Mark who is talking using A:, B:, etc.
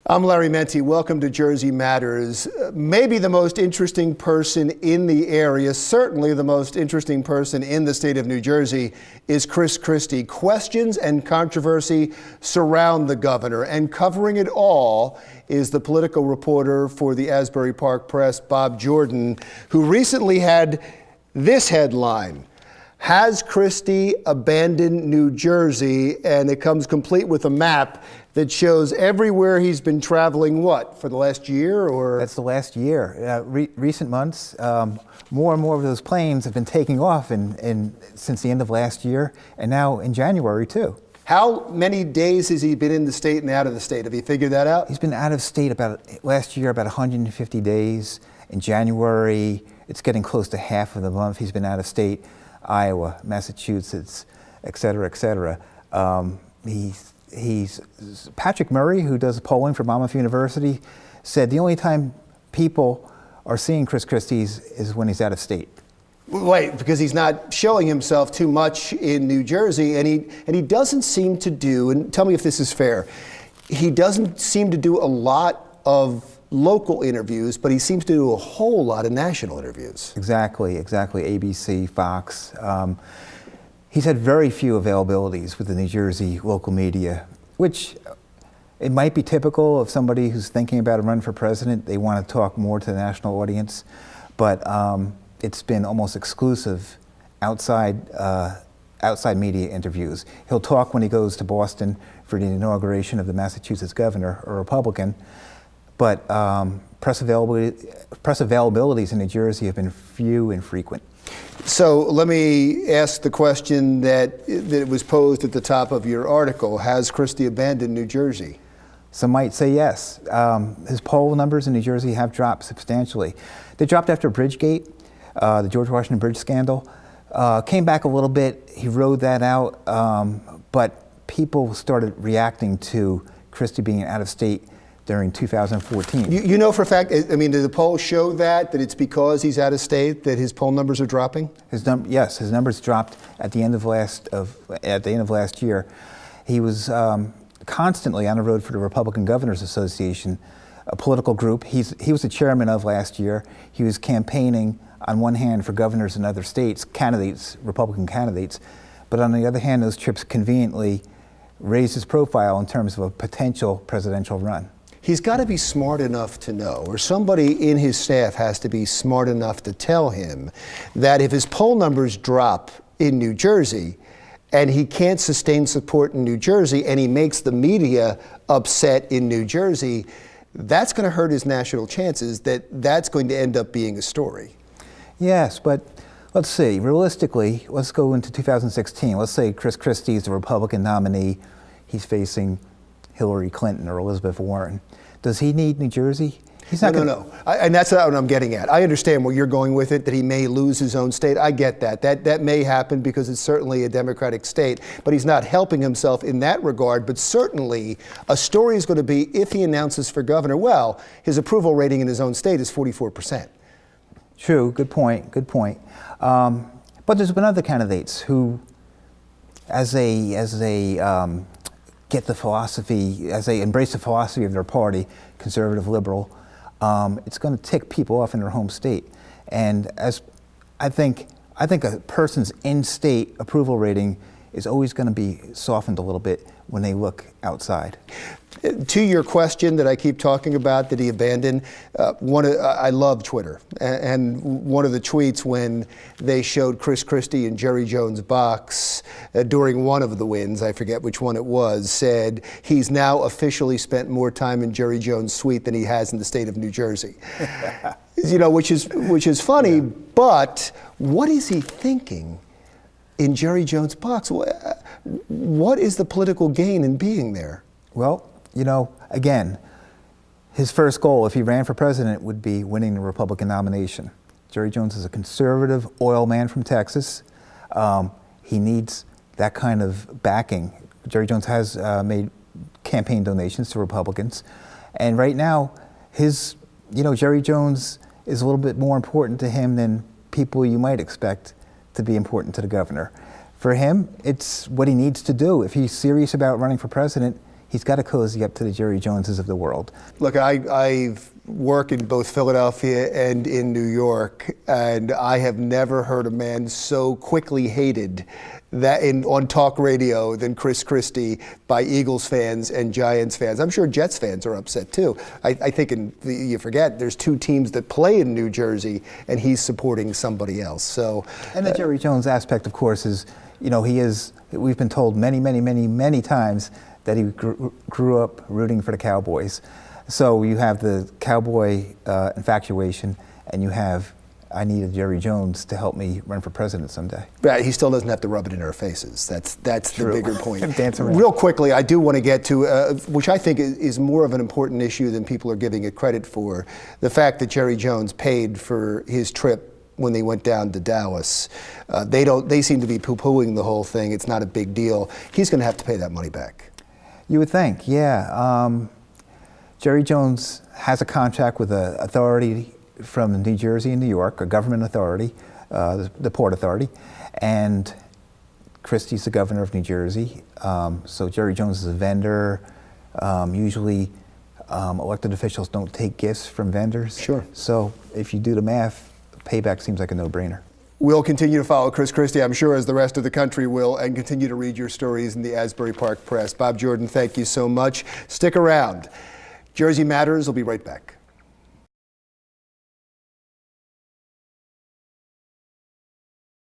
A: I'm Larry Menti. Welcome to Jersey Matters. Maybe the most interesting person in the area, certainly the most interesting person in the state of New Jersey, is Chris Christie. Questions and controversy surround the governor, and covering it all is the political reporter for the Asbury Park Press, Bob Jordan, who recently had this headline: "Has Christie abandoned New Jersey?" And it comes complete with a map that shows everywhere he's been traveling, what, for the last year? Or
B: That's the last year. Recent months, more and more of those planes have been taking off since the end of last year, and now in January too.
A: How many days has he been in the state and out of the state? Have you figured that out?
B: He's been out of state last year about 150 days. In January, it's getting close to half of the month he's been out of state. Iowa, Massachusetts, et cetera, et cetera. He's Patrick Murray, who does polling for Monmouth University, said the only time people are seeing Chris Christie is when he's out of state.
A: Wait, because he's not showing himself too much in New Jersey, and he doesn't seem to do, and tell me if this is fair, he doesn't seem to do a lot of local interviews, but he seems to do a whole lot of national interviews.
B: Exactly, ABC, Fox. He's had very few availabilities with the New Jersey local media, which it might be typical of somebody who's thinking about a run for president. They want to talk more to the national audience, but it's been almost exclusive outside media interviews. He'll talk when he goes to Boston for the inauguration of the Massachusetts governor, a Republican, but press availabilities in New Jersey have been few and frequent.
A: So let me ask the question that was posed at the top of your article: has Christie abandoned New Jersey?
B: Some might say yes. His poll numbers in New Jersey have dropped substantially. They dropped after Bridgegate, the George Washington Bridge scandal. Came back a little bit. He rode that out, but people started reacting to Christie being out of state during 2014.
A: You know for a fact, I mean, did the polls show that it's because he's out of state that his poll numbers are dropping?
B: Yes, his numbers dropped at the end of last year. He was constantly on the road for the Republican Governors Association, a political group he was the chairman of last year. He was campaigning on one hand for governors in other states, Republican candidates, but on the other hand, those trips conveniently raised his profile in terms of a potential presidential run.
A: He's got to be smart enough to know, or somebody in his staff has to be smart enough to tell him that if his poll numbers drop in New Jersey and he can't sustain support in New Jersey and he makes the media upset in New Jersey, that's going to hurt his national chances, that's going to end up being a story.
B: Yes, but let's see, realistically, let's go into 2016. Let's say Chris Christie is the Republican nominee. He's facing Hillary Clinton or Elizabeth Warren. Does he need New Jersey? He's not
A: No. And that's not what I'm getting at. I understand where you're going with it, that he may lose his own state. I get that. That may happen because it's certainly a Democratic state, but he's not helping himself in that regard. But certainly a story is going to be, if he announces for governor, well, his approval rating in his own state is 44%.
B: True, good point. But there's been other candidates who, as they get the philosophy, as they embrace the philosophy of their party, conservative, liberal, it's going to tick people off in their home state. And as I think a person's in-state approval rating is always going to be softened a little bit when they look outside.
A: To your question that I keep talking about, that he abandoned, I love Twitter. And one of the tweets when they showed Chris Christie in Jerry Jones' box during one of the wins, I forget which one it was, said he's now officially spent more time in Jerry Jones' suite than he has in the state of New Jersey. You know, which is funny, yeah. But what is he thinking in Jerry Jones' box? What is the political gain in being there?
B: Well, you know, again, his first goal, if he ran for president, would be winning the Republican nomination. Jerry Jones is a conservative oil man from Texas. He needs that kind of backing. Jerry Jones has made campaign donations to Republicans. And right now, Jerry Jones is a little bit more important to him than people you might expect to be important to the governor. For him, it's what he needs to do. If he's serious about running for president, he's got to cozy up to the Jerry Joneses of the world.
A: Look, I've worked in both Philadelphia and in New York, and I have never heard a man so quickly hated on talk radio than Chris Christie by Eagles fans and Giants fans. I'm sure Jets fans are upset too. I think you forget there's two teams that play in New Jersey, and he's supporting somebody else. So,
B: and the Jerry Jones aspect, of course, is we've been told many times that he grew up rooting for the Cowboys. So you have the Cowboy infatuation, and you have, I need a Jerry Jones to help me run for president someday.
A: But he still doesn't have to rub it in our faces. That's
B: True.
A: the bigger point.
B: Dance around.
A: Real quickly, I do want to get to, which I think is more of an important issue than people are giving it credit for, the fact that Jerry Jones paid for his trip when they went down to Dallas. They seem to be poo-pooing the whole thing. It's not a big deal. He's going to have to pay that money back.
B: You would think, yeah. Jerry Jones has a contract with an authority from New Jersey and New York, a government authority, the Port Authority, and Christie's the governor of New Jersey. So Jerry Jones is a vendor. Usually elected officials don't take gifts from vendors.
A: Sure.
B: So if you do the math, payback seems like a no-brainer.
A: We'll continue to follow Chris Christie, I'm sure, as the rest of the country will, and continue to read your stories in the Asbury Park Press. Bob Jordan, thank you so much. Stick around. Jersey Matters will be right back.